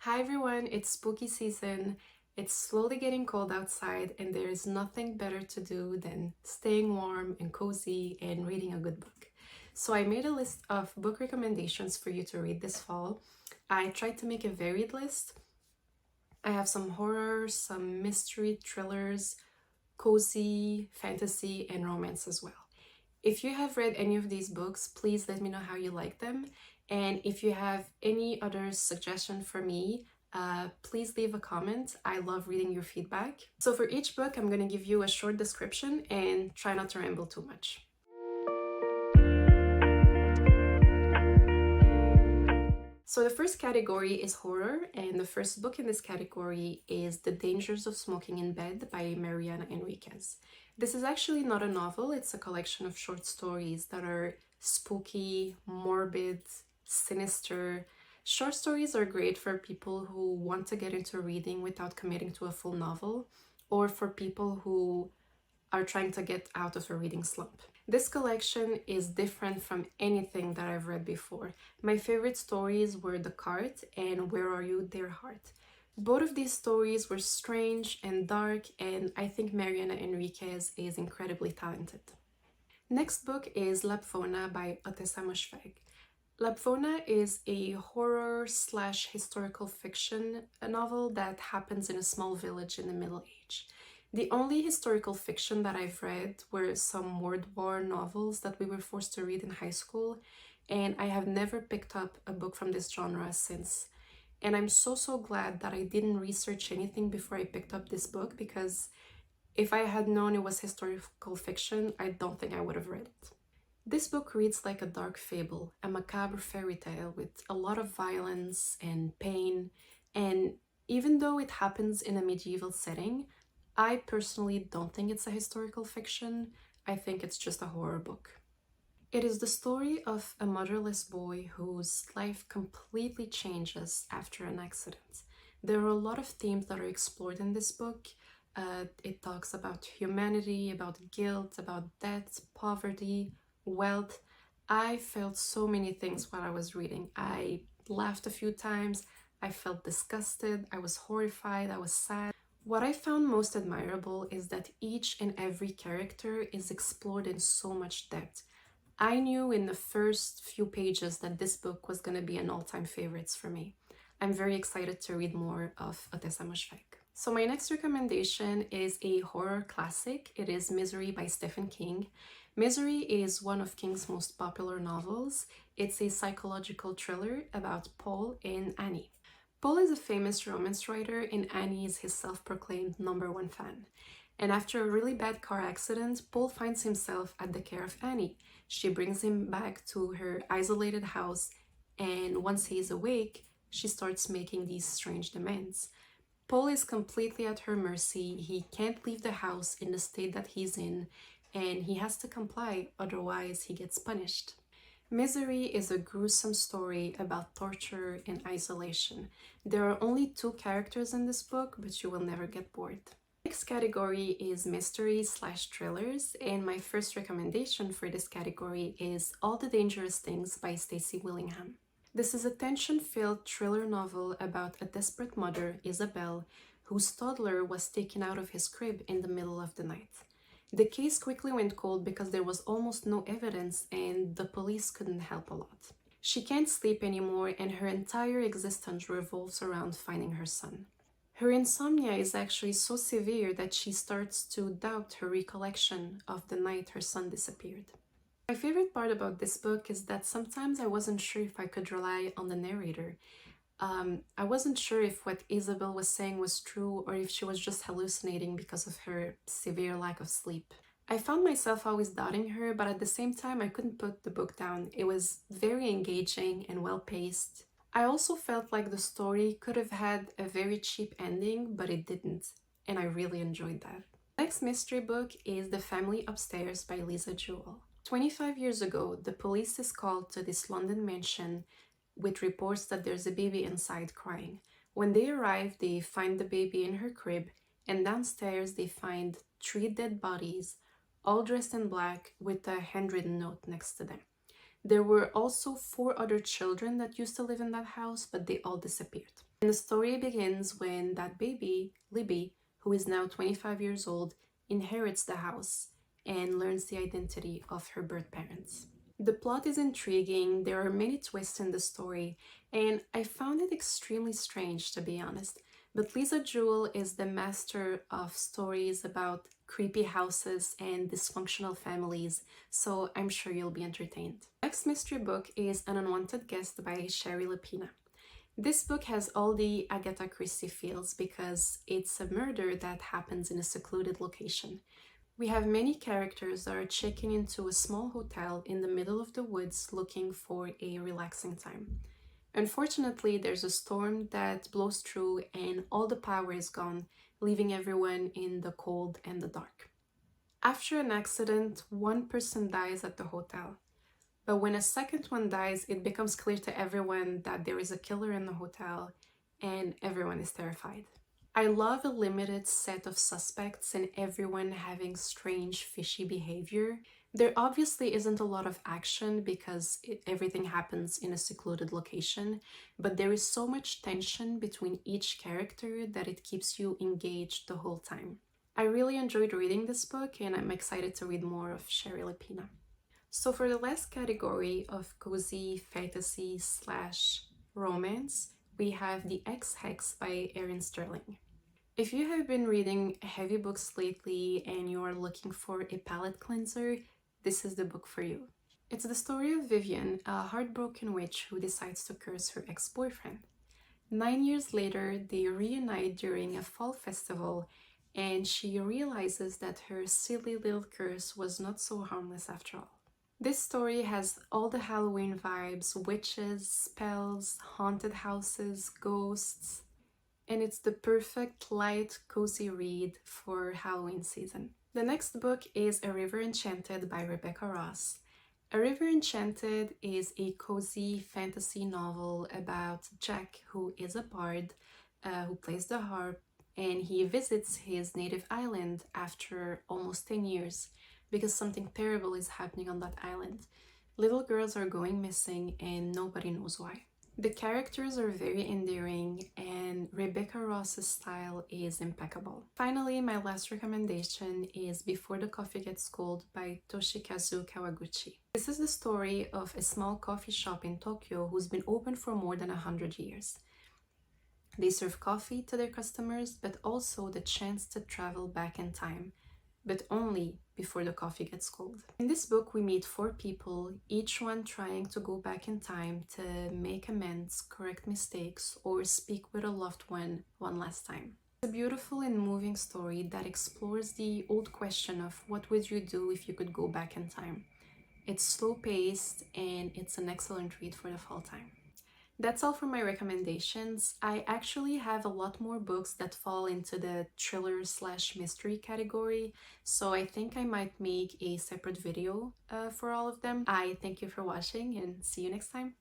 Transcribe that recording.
Hi everyone, it's spooky season. It's slowly getting cold outside, and there is nothing better to do than staying warm and cozy and reading a good book. So I made a list of book recommendations for you to read this fall. I tried to make a varied list. I have some horror, some mystery thrillers, cozy, fantasy, and romance as well. If you have read any of these books, please let me know how you like them. And if you have any other suggestion for me, please leave a comment. I love reading your feedback. So for each book, I'm going to give you a short description and try not to ramble too much. So the first category is horror, and the first book in this category is The Dangers of Smoking in Bed by Mariana Enriquez. This is actually not a novel, it's a collection of short stories that are spooky, morbid, sinister. Short stories are great for people who want to get into reading without committing to a full novel, or for people who are trying to get out of a reading slump. This collection is different from anything that I've read before. My favorite stories were The Cart and Where Are You, Dear Heart. Both of these stories were strange and dark, and I think Mariana Enriquez is incredibly talented. Next book is Lapvona by Ottessa Moshfegh. Lapvona is a horror slash historical fiction novel that happens in a small village in the Middle Age. The only historical fiction that I've read were some World War novels that we were forced to read in high school, and I have never picked up a book from this genre since. And I'm so glad that I didn't research anything before I picked up this book, because if I had known it was historical fiction, I don't think I would have read it. This book reads like a dark fable, a macabre fairy tale with a lot of violence and pain, and even though it happens in a medieval setting, I personally don't think it's a historical fiction. I think it's just a horror book. It is the story of a motherless boy whose life completely changes after an accident. There are a lot of themes that are explored in this book. It talks about humanity, about guilt, about death, poverty, wealth. I felt so many things while I was reading. I laughed a few times, I felt disgusted, I was horrified, I was sad. What I found most admirable is that each and every character is explored in so much depth. I knew in the first few pages that this book was going to be an all-time favorites for me. I'm very excited to read more of Ottessa Moshfegh. So my next recommendation is a horror classic. It is Misery by Stephen King. Misery is one of King's most popular novels. It's a psychological thriller about Paul and Annie. Paul is a famous romance writer, and Annie is his self-proclaimed #1 fan. And after a really bad car accident, Paul finds himself at the care of Annie. She brings him back to her isolated house, and once he is awake, she starts making these strange demands. Paul is completely at her mercy. He can't leave the house in the state that he's in, and he has to comply, otherwise he gets punished. Misery is a gruesome story about torture and isolation. There are only 2 characters in this book, but you will never get bored. Next category is mystery slash thrillers, and my first recommendation for this category is All the Dangerous Things by Stacy Wellingham. This is a tension-filled thriller novel about a desperate mother, Isabel, whose toddler was taken out of his crib in the middle of the night. The case quickly went cold because there was almost no evidence and the police couldn't help a lot. She can't sleep anymore, and her entire existence revolves around finding her son. Her insomnia is actually so severe that she starts to doubt her recollection of the night her son disappeared. My favorite part about this book is that sometimes I wasn't sure if I could rely on the narrator. I wasn't sure if what Isabel was saying was true or if she was just hallucinating because of her severe lack of sleep. I found myself always doubting her, but at the same time I couldn't put the book down. It was very engaging and well-paced. I also felt like the story could have had a very cheap ending, but it didn't, and I really enjoyed that. The next mystery book is The Family Upstairs by Lisa Jewell. 25 years ago, the police is called to this London mansion with reports that there's a baby inside crying. When they arrive, they find the baby in her crib, and downstairs they find 3 dead bodies, all dressed in black, with a handwritten note next to them. There were also 4 other children that used to live in that house, but they all disappeared. And the story begins when that baby, Libby, who is now 25 years old, inherits the house and learns the identity of her birth parents. The plot is intriguing, there are many twists in the story, and I found it extremely strange to be honest. But Lisa Jewell is the master of stories about creepy houses and dysfunctional families, so I'm sure you'll be entertained. Next mystery book is An Unwanted Guest by Shari Lapena. This book has all the Agatha Christie feels because it's a murder that happens in a secluded location. We have many characters that are checking into a small hotel in the middle of the woods looking for a relaxing time. Unfortunately, there's a storm that blows through and all the power is gone, leaving everyone in the cold and the dark. After an accident, one person dies at the hotel. But when a second one dies, it becomes clear to everyone that there is a killer in the hotel and everyone is terrified. I love a limited set of suspects and everyone having strange, fishy behavior. There obviously isn't a lot of action because everything happens in a secluded location, but there is so much tension between each character that it keeps you engaged the whole time. I really enjoyed reading this book and I'm excited to read more of Shari Lapena. So for the last category of cozy fantasy slash romance, we have The Ex-Hex by Erin Sterling. If you have been reading heavy books lately and you are looking for a palate cleanser, this is the book for you. It's the story of Vivian, a heartbroken witch who decides to curse her ex-boyfriend. 9 years later, they reunite during a fall festival and she realizes that her silly little curse was not so harmless after all. This story has all the Halloween vibes, witches, spells, haunted houses, ghosts, and it's the perfect light, cozy read for Halloween season. The next book is A River Enchanted by Rebecca Ross. A River Enchanted is a cozy fantasy novel about Jack, who is a bard who plays the harp, and he visits his native island after almost 10 years because something terrible is happening on that island. Little girls are going missing and nobody knows why. The characters are very endearing and Rebecca Ross's style is impeccable. Finally, my last recommendation is Before the Coffee Gets Cold by Toshikazu Kawaguchi. This is the story of a small coffee shop in Tokyo who's been open for more than 100 years. They serve coffee to their customers, but also the chance to travel back in time, but only before the coffee gets cold. In this book, we meet 4 people, each one trying to go back in time to make amends, correct mistakes, or speak with a loved one last time. It's a beautiful and moving story that explores the old question of what would you do if you could go back in time. It's slow-paced and it's an excellent read for the fall time. That's all for my recommendations. I actually have a lot more books that fall into the thriller slash mystery category, so I think I might make a separate video for all of them. I thank you for watching and see you next time.